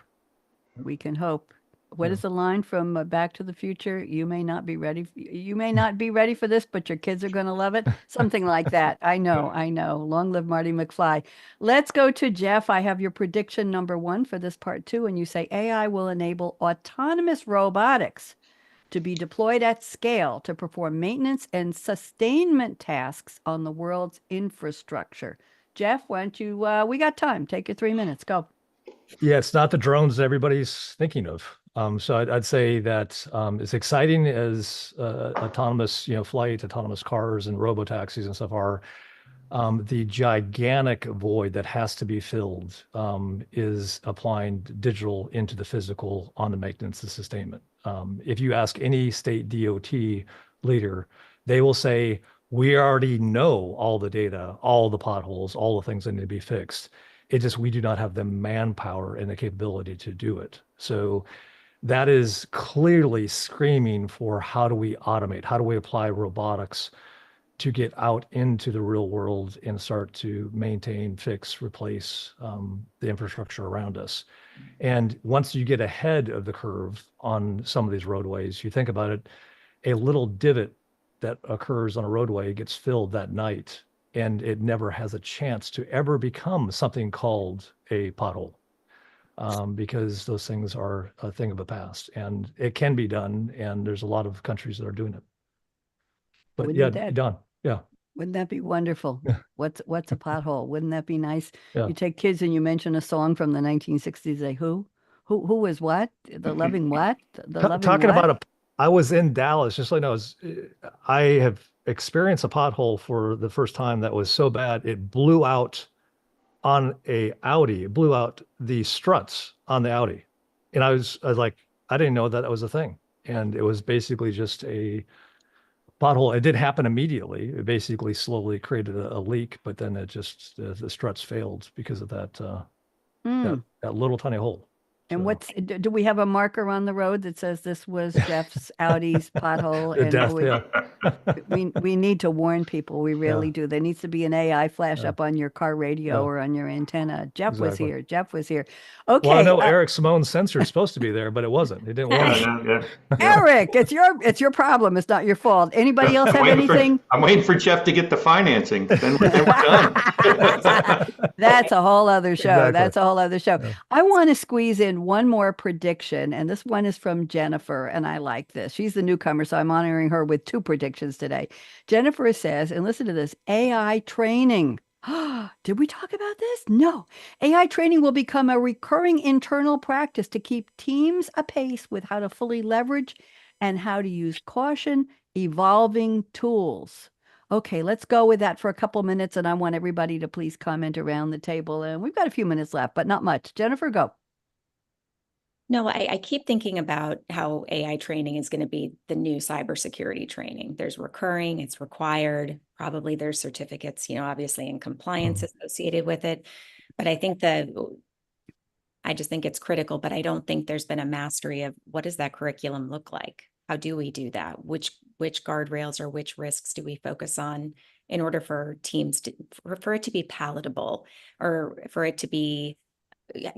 We can hope. What is the line from Back to the Future? You may not be ready. You may not be ready for this, but your kids are going to love it. Something like that. I know. Long live Marty McFly. Let's go to Jeff. I have your prediction number 1 for this part 2. And you say AI will enable autonomous robotics to be deployed at scale to perform maintenance and sustainment tasks on the world's infrastructure. Jeff, why don't you, we got time. Take your 3 minutes. Go. Yeah, it's not the drones everybody's thinking of. So I'd say that as exciting as autonomous, flight, autonomous cars and robo-taxis and stuff are, the gigantic void that has to be filled is applying digital into the physical on the maintenance and sustainment. If you ask any state DOT leader, they will say, we already know all the data, all the potholes, all the things that need to be fixed. It just, we do not have the manpower and the capability to do it. So that is clearly screaming for how do we automate? How do we apply robotics to get out into the real world and start to maintain, fix, replace the infrastructure around us? And once you get ahead of the curve on some of these roadways, you think about it, a little divot that occurs on a roadway gets filled that night, and it never has a chance to ever become something called a pothole, because those things are a thing of the past, and it can be done. And there's a lot of countries that are doing it. But Wouldn't yeah, that- done. Yeah. Wouldn't that be wonderful? What's a pothole? Wouldn't that be nice? Yeah. You take kids and you mention a song from the 1960s. They who was what? The loving what? The loving Talking what? about I was in Dallas, just so you know, I have experienced a pothole for the first time that was so bad it blew out on a Audi. It blew out the struts on the Audi, and I was like, I didn't know that was a thing, and it was basically just a pothole. It did happen immediately. It basically slowly created a leak, but then it just the struts failed because of that that little tiny hole. And So, do we have a marker on the road that says this was Jeff's Audi's pothole? the And death, yeah. we need to warn people. We really Yeah. do. There needs to be an AI flash Yeah. up on your car radio Yeah. or on your antenna. Jeff was Exactly. here. Jeff was here. Okay. Well, I know Eric Simone's sensor is supposed to be there, but it wasn't. It didn't warn us. Yeah. Eric, it's your problem. It's not your fault. Anybody else have anything? I'm waiting for Jeff to get the financing. Then we're done. That's a whole other show. Exactly. That's a whole other show. Yeah. I want to squeeze in one more prediction, and this one is from Jennifer, and I like this. She's the newcomer, so I'm honoring her with two predictions today. Jennifer says, and listen to this, AI training. Did we talk about this? No. AI training will become a recurring internal practice to keep teams apace with how to fully leverage and how to use caution, evolving tools. Okay, let's go with that for a couple minutes, and I want everybody to please comment around the table. And we've got a few minutes left, but not much. Jennifer, go. No, I keep thinking about how AI training is going to be the new cybersecurity training. There's recurring, it's required. Probably there's certificates, obviously, and compliance associated with it. But I just think it's critical, but I don't think there's been a mastery of what does that curriculum look like? How do we do that? Which guardrails or which risks do we focus on in order for teams for it to be palatable, or for it to be,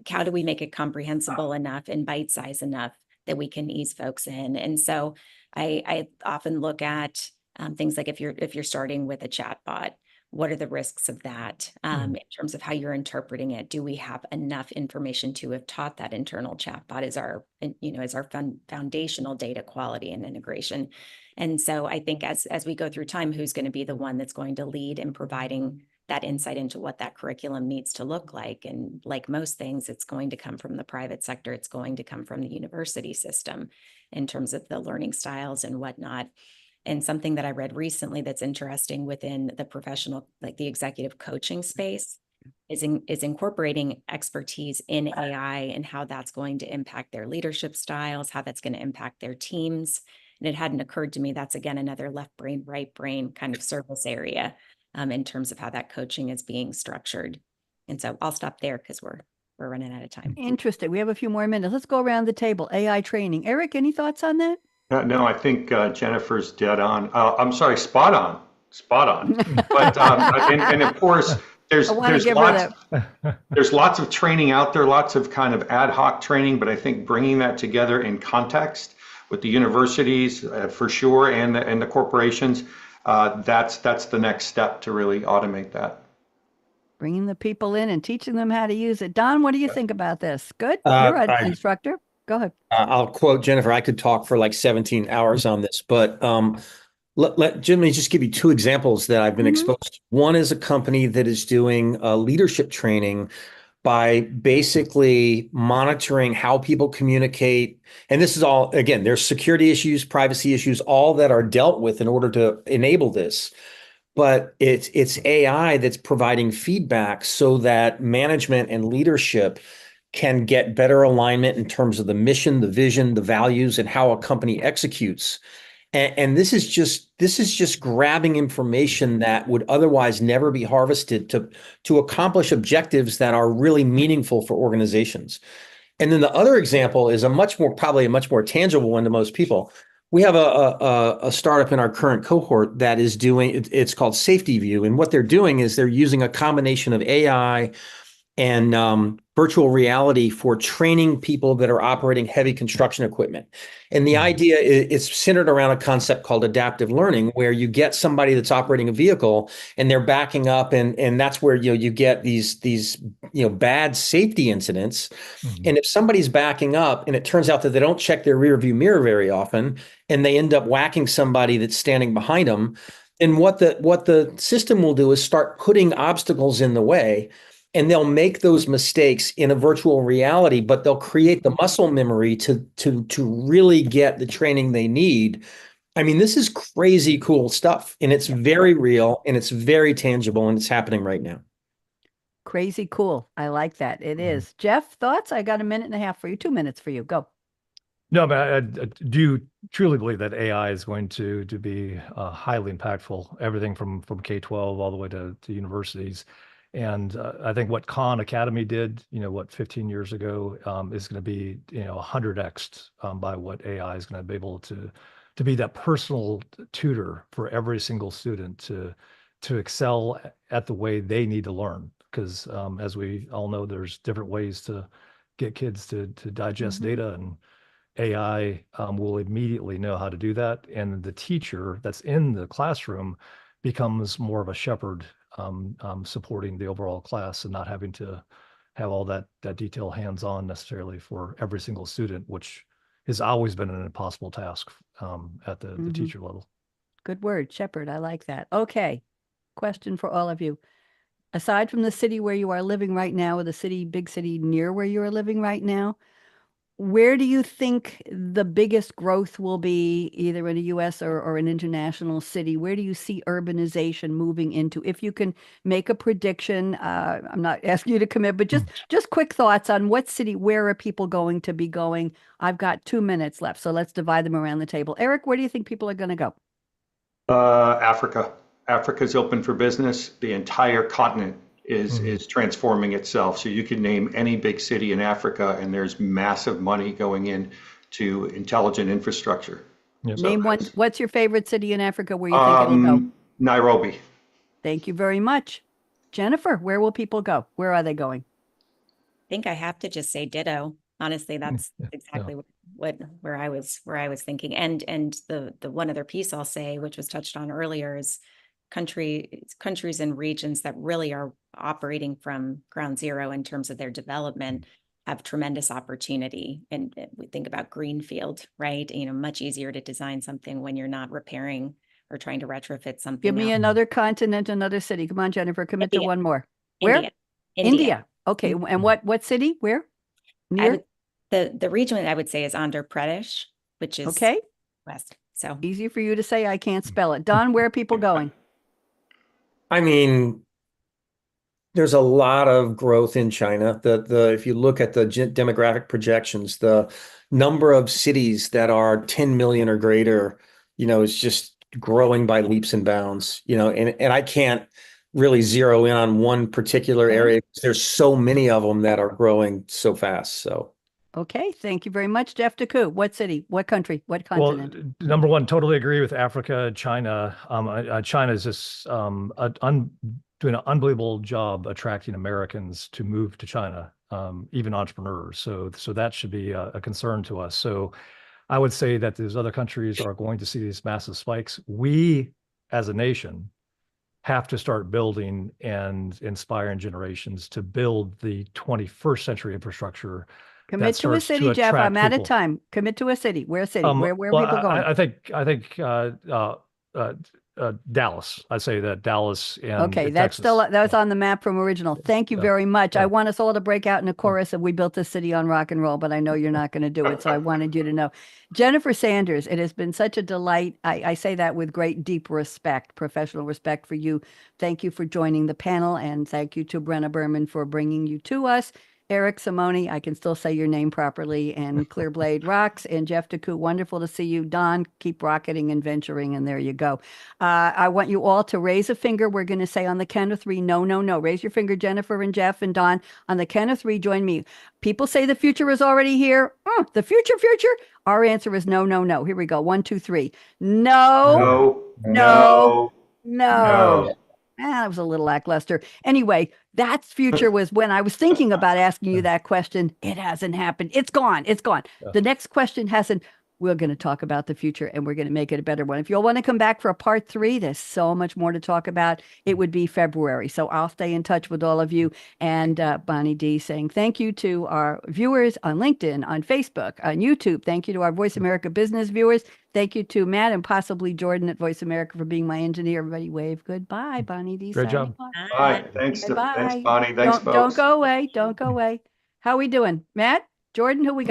how do we make it comprehensible enough and bite-sized enough that we can ease folks in? And so I often look at things like if you're starting with a chatbot, what are the risks of that in terms of how you're interpreting it? Do we have enough information to have taught that internal chatbot as our foundational data quality and integration? And so I think as we go through time, who's going to be the one that's going to lead in providing that insight into what that curriculum needs to look like? And like most things, it's going to come from the private sector. It's going to come from the university system in terms of the learning styles and whatnot. And something that I read recently that's interesting within the professional, like the executive coaching space, is incorporating expertise in AI and how that's going to impact their leadership styles, how that's going to impact their teams. And it hadn't occurred to me, that's again another left brain, right brain kind of service area in terms of how that coaching is being structured. And so I'll stop there because we're running out of time. Interesting. We have a few more minutes. Let's go around the table. AI training. Eric, any thoughts on that? No, I think Jennifer's dead on. I'm sorry, spot on. But and of course, there's lots of training out there, lots of kind of ad hoc training. But I think bringing that together in context with the universities for sure and the corporations, that's the next step to really automate that. Bringing the people in and teaching them how to use it. Don, what do you think about this? Good. You're an instructor. Go ahead. I'll quote Jennifer. I could talk for like 17 hours on this, but let me just give you two examples that I've been exposed to. One is a company that is doing leadership training by basically monitoring how people communicate. And this is all, again, there's security issues, privacy issues, all that are dealt with in order to enable this. But it's AI that's providing feedback so that management and leadership can get better alignment in terms of the mission, the vision, the values, and how a company executes. And this is just grabbing information that would otherwise never be harvested to accomplish objectives that are really meaningful for organizations. And then the other example is probably a much more tangible one to most people. We have a startup in our current cohort that is doing, it's called Safety View. And what they're doing is they're using a combination of AI and virtual reality for training people that are operating heavy construction equipment. And the idea is centered around a concept called adaptive learning, where you get somebody that's operating a vehicle and they're backing up, and that's where you get these bad safety incidents. And if somebody's backing up and it turns out that they don't check their rear view mirror very often, and they end up whacking somebody that's standing behind them, then what the system will do is start putting obstacles in the way, and they'll make those mistakes in a virtual reality, but they'll create the muscle memory to really get the training they need. I mean, this is crazy cool stuff, and it's very real, and it's very tangible, and it's happening right now. Crazy cool. I like that. It is. Jeff, thoughts? I got a minute and a half for you, 2 minutes for you. Go. No, but I do truly believe that AI is going to be highly impactful, everything from K-12 all the way to universities. And I think what Khan Academy did, 15 years ago, is going to be, 100x by what AI is going to be able to be that personal tutor for every single student to excel at the way they need to learn. Because as we all know, there's different ways to get kids to digest data, and AI will immediately know how to do that. And the teacher that's in the classroom becomes more of a shepherd, supporting the overall class and not having to have all that detail hands-on necessarily for every single student, which has always been an impossible task at the teacher level. Good word, shepherd. I like that. Okay. Question for all of you. Aside from the city where you are living right now, or the big city near where you are living right now, where do you think the biggest growth will be, either in a U.S. or an international city? Where do you see urbanization moving into? If you can make a prediction, I'm not asking you to commit, but just quick thoughts on what city, where are people going to be going? I've got 2 minutes left, so let's divide them around the table. Eric, where do you think people are going to go? Africa. Africa's open for business. The entire continent is transforming itself. So you can name any big city in Africa, and there's massive money going in to intelligent infrastructure. Yep. So Name one. What's your favorite city in Africa where you think it'll go? Nairobi. Thank you very much. Jennifer, where will people go? Where are they going? I think I have to just say ditto. Honestly, that's exactly where I was thinking. And the one other piece I'll say, which was touched on earlier, is countries and regions that really are operating from ground zero in terms of their development have tremendous opportunity. And we think about greenfield, right? Much easier to design something when you're not repairing or trying to retrofit something. Give me another continent, another city. Come on, Jennifer, commit to one more. India. Where? India. Okay. And what city? Where? Near? The region I would say is Andhra Pradesh, which is west. So easy for you to say. I can't spell it. Don, where are people going? I mean, there's a lot of growth in China. If you look at the demographic projections, the number of cities that are 10 million or greater, is just growing by leaps and bounds. And I can't really zero in on one particular area. There's so many of them that are growing so fast. So. Okay, thank you very much, Jeff DeCoux. What city, what country, what continent? Well, number one, totally agree with Africa, China. China is just doing an unbelievable job attracting Americans to move to China, even entrepreneurs. So that should be a concern to us. So I would say that these other countries are going to see these massive spikes. We, as a nation, have to start building and inspiring generations to build the 21st century infrastructure. Commit to a city, Jeff. I'm out of time. Commit to a city. Where a city? Where are people going? I think Dallas. I say that Dallas and okay, that's Texas. that was on the map from original. Thank you very much. I want us all to break out in a chorus of "We built this city on rock and roll," but I know you're not going to do it, so I wanted you to know. Jennifer Sanders, it has been such a delight. I say that with great, deep respect, professional respect for you. Thank you for joining the panel, and thank you to Brenna Berman for bringing you to us. Eric, Simone, I can still say your name properly, and Clearblade rocks, and Jeff DeCoux, wonderful to see you. Don, keep rocketing and venturing, and there you go. I want you all to raise a finger. We're going to say on the count of three, no, no, no. Raise your finger, Jennifer and Jeff and Don. On the count of three, join me. People say the future is already here. The future? Our answer is no, no, no. Here we go. 1, 2, 3. No. No. That was a little lackluster. Anyway, That's future was when I was thinking about asking you that question. It hasn't happened. It's gone. It's gone. Yeah. The next question hasn't. We're going to talk about the future and we're going to make it a better one. If you'll want to come back for a part 3, there's so much more to talk about. It would be February. So I'll stay in touch with all of you. And Bonnie D saying thank you to our viewers on LinkedIn, on Facebook, on YouTube. Thank you to our Voice America Business viewers. Thank you to Matt and possibly Jordan at Voice America for being my engineer. Everybody wave goodbye. Bonnie D. Great job. signing off. All right. Thanks, Bye-bye. thanks, Bonnie. Thanks, Don't folks. go away. Don't go away. How we doing? Matt, Jordan, who we got?